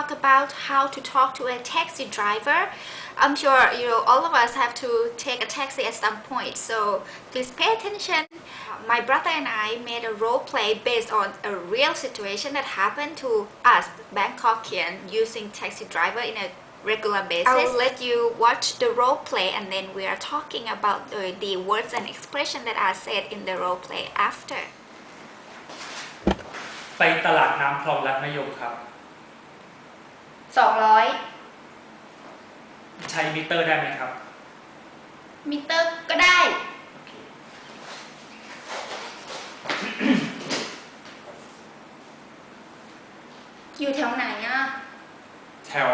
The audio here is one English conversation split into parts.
talk about how to talk to a taxi driver. I'm sure all of us have to take a taxi at some point, so please pay attention. My brother and I made a role play based on a real situation that happened to us Bangkokian using taxi driver in a regular basis. I will let you watch the role play and then we are talking about the words and expression that are said in the role play after. ไปตลาดน้ำคลองลัดมะยมครับ200ใช้มิเตอร์ได้ไหมครับมิเตอร์ก็ได้ อยู่แถวไหนอะแถว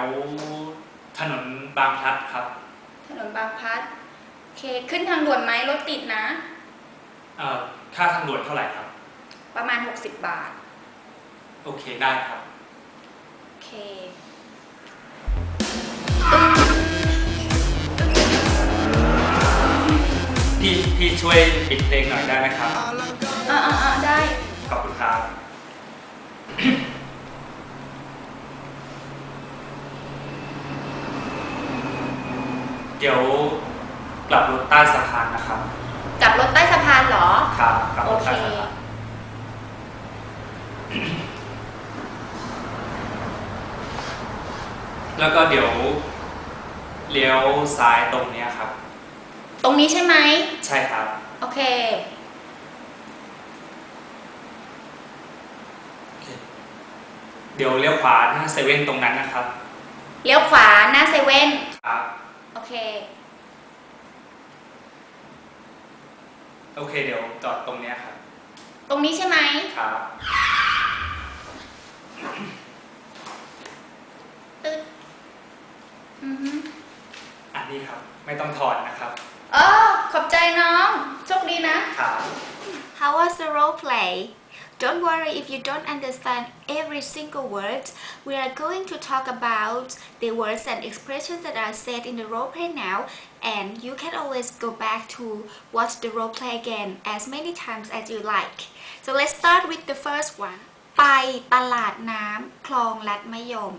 ถนนบางพลัดครับถนนบางพลัดโอเคขึ้นทางด่วนไหมรถติดนะค่าทางด่วนเท่าไหร่ครับประมาณ60 บาทโอเคได้ครับโอเคพี่ช่วยปิดเพลงหน่อยได้ไหมครับได้ขอบคุณครับเดี๋ยวกลับรถใต้สะพานนะครับกลับรถใต้สะพานเหรอครับกลับรถใต้สะพานแล้วก็เดี๋ยวเลี้ยวซ้ายตรงนี้ครับตรงนี้ใช่ไหมใช่ครับโอเคเดี๋ยวเลี้ยวขวาหน้าเซเว่นตรงนั้นนะครับเลี้ยวขวาหน้าเซเว่นครับโอเคเดี๋ยวจอดตรงนี้ครับตรงนี้ใช่ไหมครับอันนี้ครับไม่ต้องถอนนะครับขอบใจน้องโชคดีนะครับ How was the role play? Don't worry if you don't understand every single word. We are going to talk about the words and expressions that are said in the role play now, and you can always go back to watch the role play again as many times as you like. So let's start with the first one. ไปตลาดน้ำคลองลัดมะยม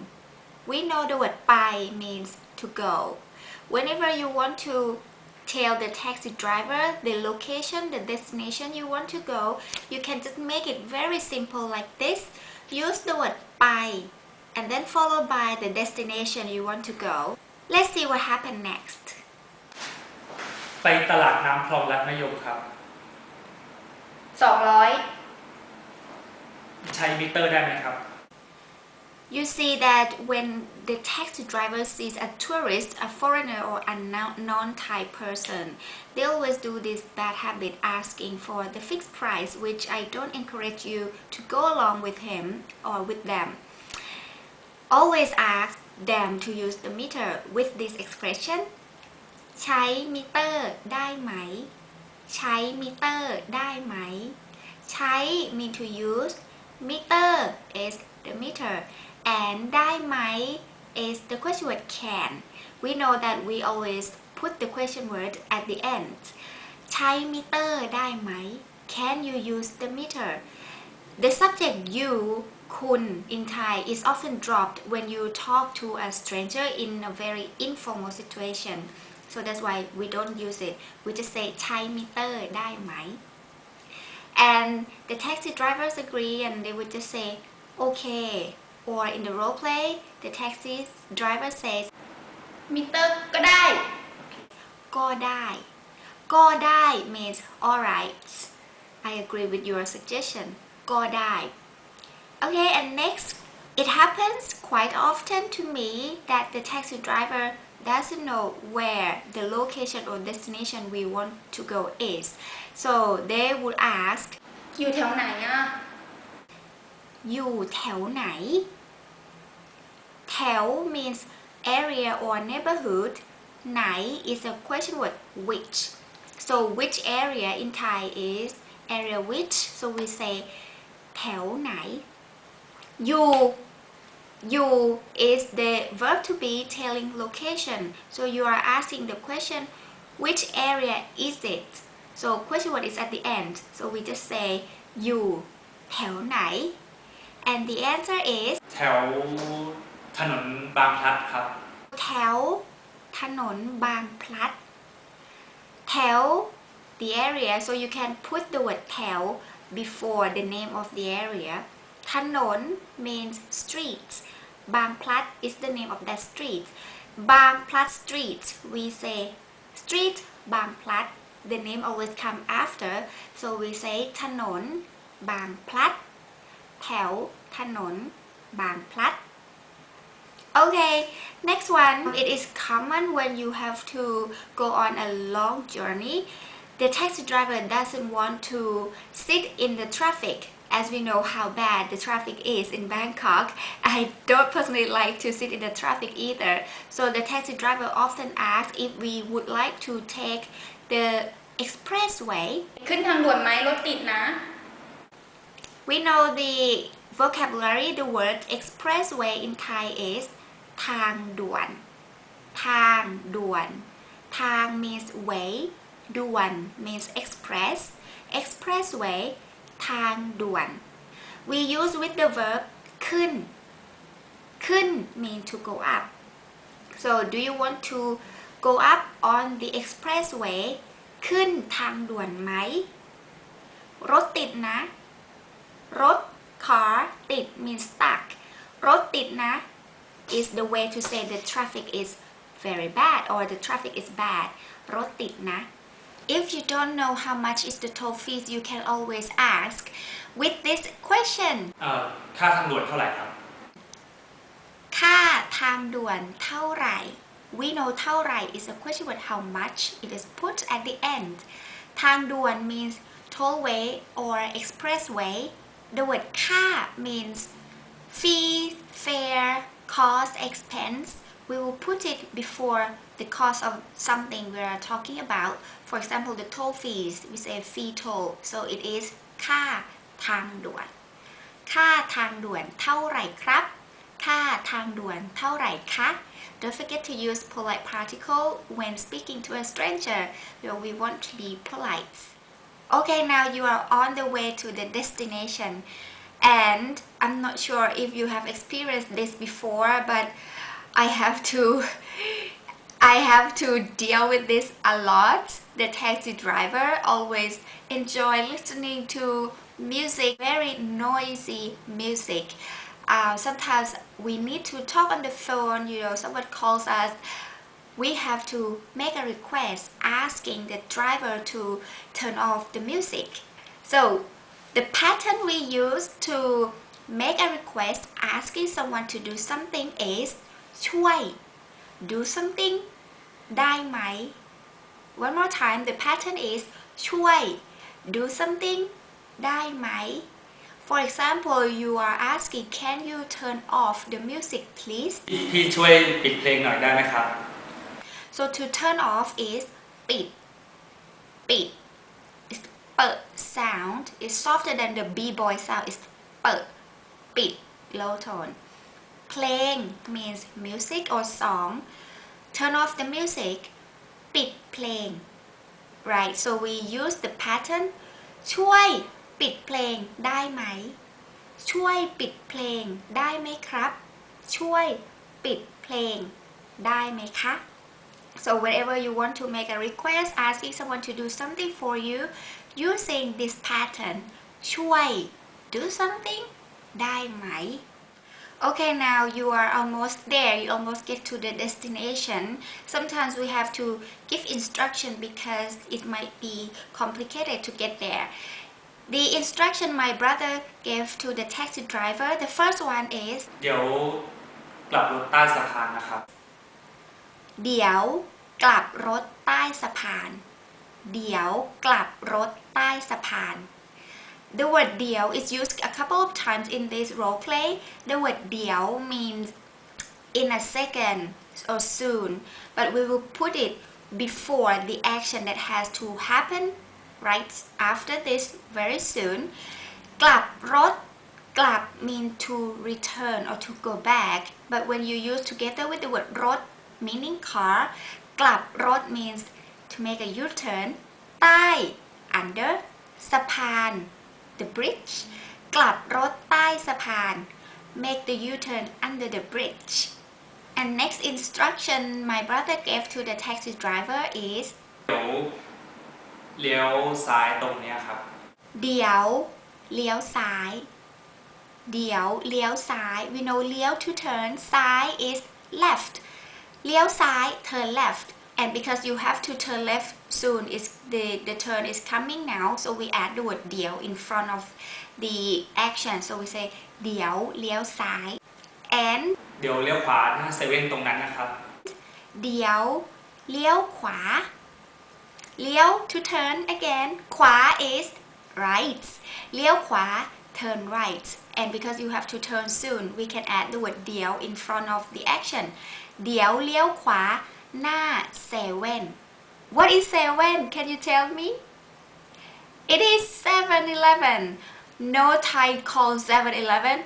We know the word ไป means to go. Whenever you want to tell the taxi driver the location, the destination you want to go, you can just make it very simple like this. Use the word ไป and then followed by the destination you want to go. Let's see what happened next. ไปตลาดน้ำคลองลัดมะยมครับ200ใช้มิเตอร์ได้ไหมครับYou see that when the taxi driver sees a tourist, a foreigner or a non-Thai person, they always do this bad habit asking for the fixed price, which I don't encourage you to go along with him or with them. Always ask them to use the meter with this expression. ใช้มิเตอร์ได้ไหมใช้มิเตอร์ได้ไหมใช้ mean to use meter is the meter and ได้ไหม is the question word can. We know that we always put the question word at the end. ใช้มิเตอร์ได้ไหม Can you use the meter? The subject you คุณ in Thai is often dropped when you talk to a stranger in a very informal situation. So that's why we don't use it. We just say ใช้มิเตอร์ได้ไหม And the taxi drivers agree and they would just say okay. Or in the role play, the taxi driver says มิเตอร์ก็ได้ก็ได้ก็ได้ means alright. I agree with your suggestion ก็ได้ Okay, and next, it happens quite often to me that the taxi driver doesn't know where the location or destination we want to go is. So they would ask อยู่แถวไหนอะอยู่แถวไหนแถว means area or neighborhood ไหน is a question word which. So which area in Thai is area which. So we say แถวไหนyou is the verb to be telling location. So you are asking the question which area is it. So question word is at the end. So we just say อยู่แถวไหน and the answer is แถว ถนนบางพลัดครับ แถวถนนบางพลัดแถว the area so you can put the word แถว before the name of the area ถนน means streets บางพลัด is the name of that street บางพลัด street we say street บางพลัด the name always come after so we say ถนนบางพลัดแถวถนนบางพลัดOkay, next one. It is common when you have to go on a long journey. The taxi driver doesn't want to sit in the traffic. As we know how bad the traffic is in Bangkok, I don't personally like to sit in the traffic either. So the taxi driver often asks if we would like to take the expressway. ขึ้นทางด่วนไหมรถติดนะ We know the vocabulary. The word expressway in Thai is ทางด่วนทางด่วนทาง means way ด่วน means express expressway ทางด่วน we use with the verb ขึ้นขึ้น mean to go up so do you want to go up on the expressway ขึ้นทางด่วนไหมรถติดนะรถ car ติด means stuck รถติดนะ is the way to say the traffic is very bad or the traffic is bad รถติดนะ if you don't know how much is the toll fees you can always ask with this question ค่าทางด่วนเท่าไหร่ครับ ค่าทางด่วนเท่าไหร่ we know เท่าไหร่ is a question with how much it is put at the end ทางด่วน means tollway or expressway the word ค่า means fee fare cost expense we will put it before the cost of something we are talking about for example the toll fees we say fee toll so it is ค่าทางด่วนค่าทางด่วนเท่าไหร่ครับค่าทางด่วนเท่าไหร่คะ Don't forget to use polite particle when speaking to a stranger we want to be polite Okay now you are on the way to the destination and I'm not sure if you have experienced this before but I have to deal with this a lot the taxi driver always enjoy listening to music very noisy music sometimes we need to talk on the phone someone calls us we have to make a request asking the driver to turn off the music so the pattern we use to make a request asking someone to do something is ช่วย do something ได้ไหม One more time the pattern is ช่วย do something ได้ไหม For example you are asking can you turn off the music please พี่ช่วยปิดเพลงหน่อยได้ไหมครับ So to turn off is ปิดปิดเปิด sound is softer than the b-boy sound is เปิดปิด low tone เพลง means music or song turn off the music ปิดเพลง right so we use the pattern ช่วยปิดเพลงได้ไหมช่วยปิดเพลงได้ไหมครับช่วยปิดเพลงได้ไหมคะ So whenever you want to make a request asking someone to do something for you using this pattern ช่วย do something ได้ไหม Okay now you are almost there you almost get to the destination sometimes we have to give instruction because it might be complicated to get there the instruction my brother gave to the taxi driver the first one is เดี๋ยวกลับรถใต้สะพานนะครับ เดี๋ยวกลับรถใต้สะพานเดี๋ยวกลับรถใต้สะพาน The word เดี๋ยว is used a couple of times in this role play the word เดี๋ยว means in a second or soon but we will put it before the action that has to happen right after this very soon กลับรถกลับ mean to return or to go back but when you use together with the word รถmeaning car กลับรถ means to make a U-turn ใต้ under สะพาน the bridge กลับรถใต้สะพาน make the U-turn under the bridge. And next instruction my brother gave to the taxi driver is เดี๋ยวเลี้ยวซ้ายตรงเนี้ยครับ เดี๋ยวเลี้ยวซ้าย เดี๋ยวเลี้ยวซ้าย we know เลี้ยว to turn ซ้าย is left เลี้ยวซ้าย turn left and because you have to turn left soon is the turn is coming now so we add the word เดี๋ยว in front of the action so we say เดี๋ยวเลี้ยวซ้าย and เดี๋ยวเลี้ยวขวาหน้าเซเว่นตรงนั้นนะครับ เดี๋ยวเลี้ยวขวา เลี้ยว to turn again ขวา is right เลี้ยวขวา turn right and because you have to turn soon we can add the word เดี๋ยว in front of the action เดี๋ยวเลี้ยวขวาหน้าเซเว่น What is 7 can you tell me It is 7-Eleven No Thai calls 7-Eleven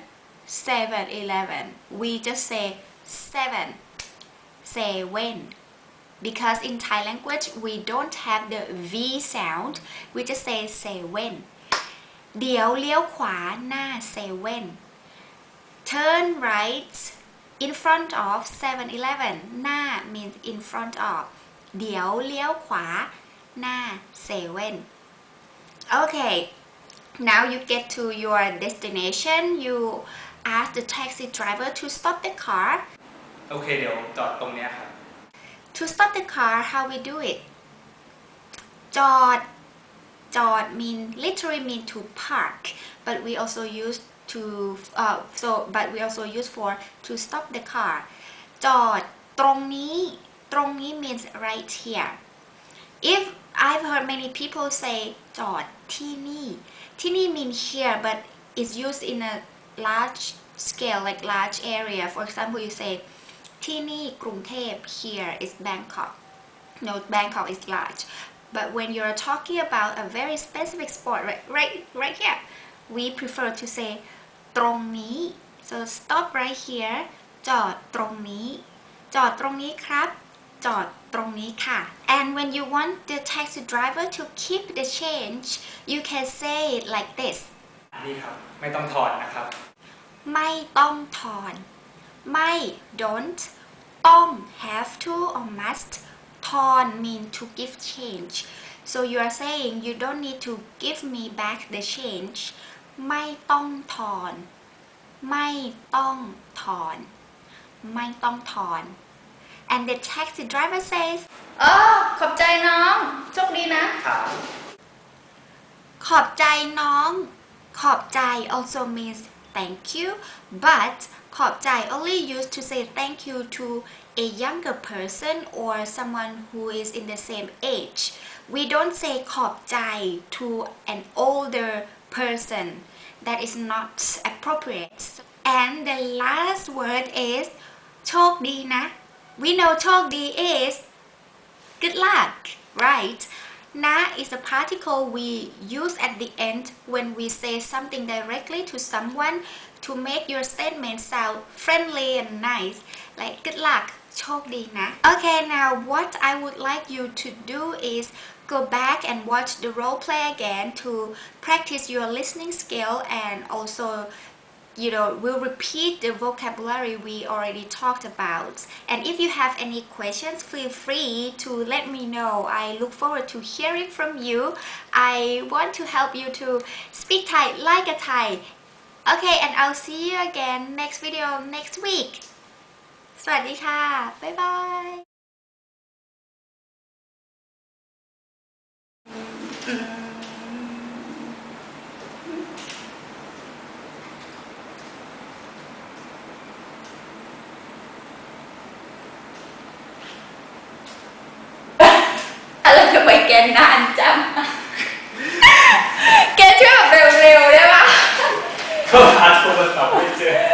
7-Eleven we just say 7 because in Thai language we don't have the V sound we just say 7เดี๋ยวเลี้ยวขวาหน้าเซเว่น Turn right in front of 7-Eleven หน้า means in front of เดี๋ยวเลี้ยวขวาหน้าเซเว่น Okay now you get to your destination you ask the taxi driver to stop the car โอเคเดี๋ยวจอดตรงเนี้ยครับ To stop the car how we do it จอด mean literally mean to park but we also use for to stop the car จอดตรงนี้ means right here if I've heard many people say จอดที่นี่ mean here but it's used in a large scale like large area for example you say ที่นี่กรุงเทพ here is Bangkok no Bangkok is large but when you're talking about a very specific spot right here we prefer to say ตรงนี้ so stop right here จอดตรงนี้ครับ จอดตรงนี้ค่ะ and when you want the taxi driver to keep the change you can say it like this นี่ครับไม่ต้องถอนนะครับ ไม่ต้องถอนไม่ don't ต้อง have to or must ถอน mean to give change so you are saying you don't need to give me back the change ไม่ต้องถอนไม่ต้องถอน and the taxi driver says ขอบใจน้องโชคดีนะ ครับ ขอบใจน้อง ขอบใจ also means thank you but ขอบใจ only used to say thank you to a younger person or someone who is in the same age we don't say ขอบใจ to an older person that is not appropriate and the last word is โชคดีนะ we know โชคดี is good luck right na is a particle we use at the end when we say something directly to someone to make your statement sound friendly and nice like good luck โชคดีนะ okay now what I would like you to do is go back and watch the role play again to practice your listening skill and also we'll repeat the vocabulary we already talked about and if you have any questions feel free to let me know I look forward to hearing from you I want to help you to speak Thai like a Thai okay and I'll see you again next video next week สวัสดีค่ะบ๊ายบายทำไมแกนานจัง แกช่วยแบบเร็วๆได้ปะ ก็หาโทรศัพท์ไม่เจอ